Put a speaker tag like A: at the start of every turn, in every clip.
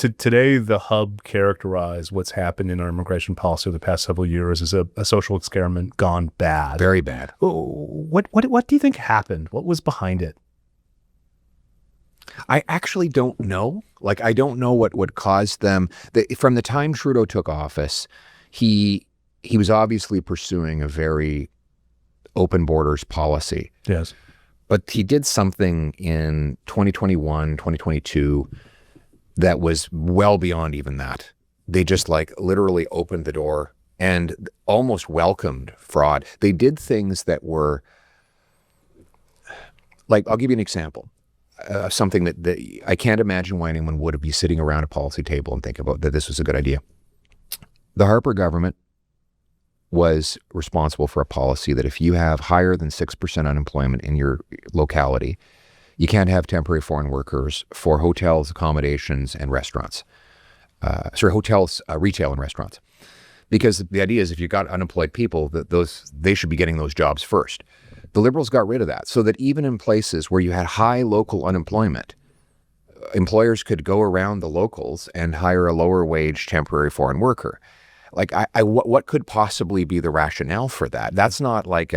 A: Today, the Hub characterized what's happened in our immigration policy over the past several years as a social experiment gone bad.
B: Very bad.
A: What do you think happened? What was behind it?
B: I actually don't know. Like, I don't know what caused them. From the time Trudeau took office, he was obviously pursuing a very open borders policy.
A: Yes.
B: But he did something in 2021, 2022 that was well beyond even that. They just like literally opened the door and almost welcomed fraud. They did things that were like, I'll give you an example. Something that I can't imagine why anyone would be sitting around a policy table and think about that this was a good idea. The Harper government was responsible for a policy that if you have higher than 6% unemployment in your locality, you can't have temporary foreign workers for hotels, accommodations, and restaurants. Hotels, retail, and restaurants. Because the idea is if you've got unemployed people, they should be getting those jobs first. The Liberals got rid of that so that even in places where you had high local unemployment, employers could go around the locals and hire a lower wage temporary foreign worker. Like, what could possibly be the rationale for that? That's not like,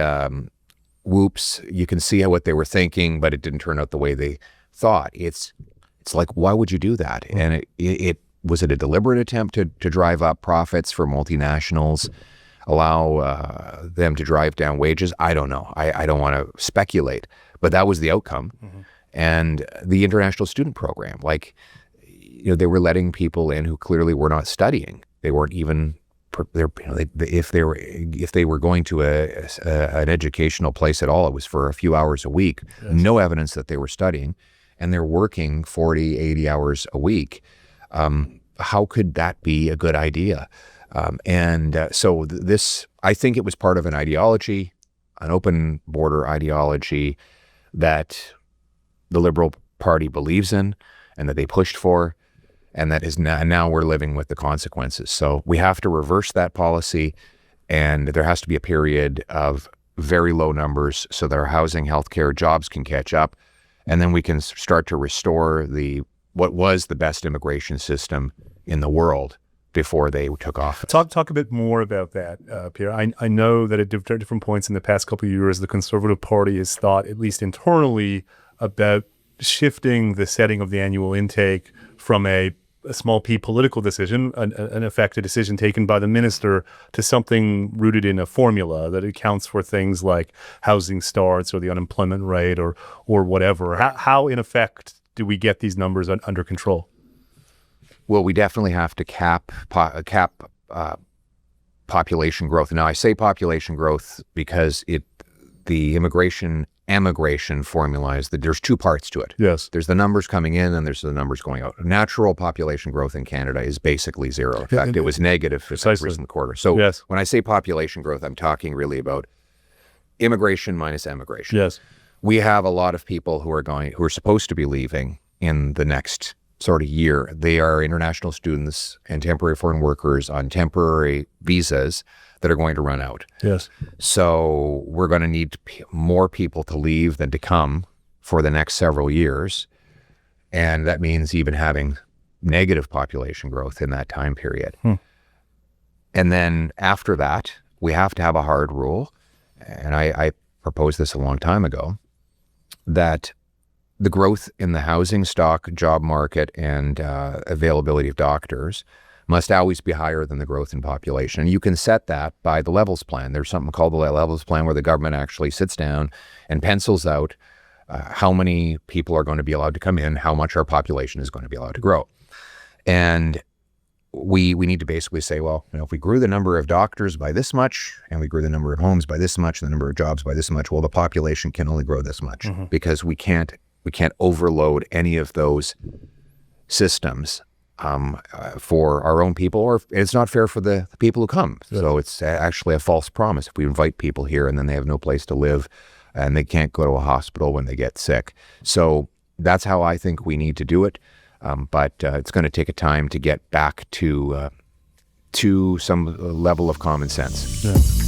B: whoops, you can see what they were thinking, but it didn't turn out the way they thought. It's like, why would you do that? And was it a deliberate attempt to drive up profits for multinationals? Allow them to drive down wages? I don't know. I don't want to speculate, but that was the outcome. Mm-hmm. And the international student program, like, they were letting people in who clearly were not studying. They weren't even, if they were going to an educational place at all, it was for a few hours a week. Yes. No evidence that they were studying, and they're working 40, 80 hours a week. How could that be a good idea? So this, I think it was part of an ideology, an open border ideology that the Liberal Party believes in and that they pushed for, and that is now we're living with the consequences. So we have to reverse that policy, and there has to be a period of very low numbers so that our housing, healthcare, jobs can catch up, and then we can start to restore what was the best immigration system in the world before they took off.
A: Talk a bit more about that, Pierre. I know that at different points in the past couple of years, the Conservative Party has thought, at least internally, about shifting the setting of the annual intake from a small p political decision, an effect, a decision taken by the minister, to something rooted in a formula that accounts for things like housing starts or the unemployment rate or whatever. How in effect do we get these numbers under control?
B: Well, we definitely have to cap population growth. Now, I say population growth because the emigration formula is that there's two parts to it.
A: Yes.
B: There's the numbers coming in and there's the numbers going out. Natural population growth in Canada is basically zero. In fact, it was negative for the recent quarter. So yes. When I say population growth, I'm talking really about immigration minus emigration.
A: Yes.
B: We have a lot of people who are supposed to be leaving in the next sort of year. They are international students and temporary foreign workers on temporary visas that are going to run out.
A: Yes.
B: So we're going to need more people to leave than to come for the next several years. And that means even having negative population growth in that time period. And then after that, we have to have a hard rule. And I proposed this a long time ago, that the growth in the housing stock, job market, and availability of doctors must always be higher than the growth in population. And you can set that by the levels plan. There's something called the levels plan where the government actually sits down and pencils out how many people are going to be allowed to come in, how much our population is going to be allowed to grow. And we need to basically say, well, if we grew the number of doctors by this much, and we grew the number of homes by this much, and the number of jobs by this much, well, the population can only grow this much, because we can't overload any of those systems for our own people, or it's not fair for the people who come. Yes. So it's actually a false promise if we invite people here and then they have no place to live and they can't go to a hospital when they get sick. So that's how I think we need to do it. But it's going to take a time to get back to some level of common sense. Yeah.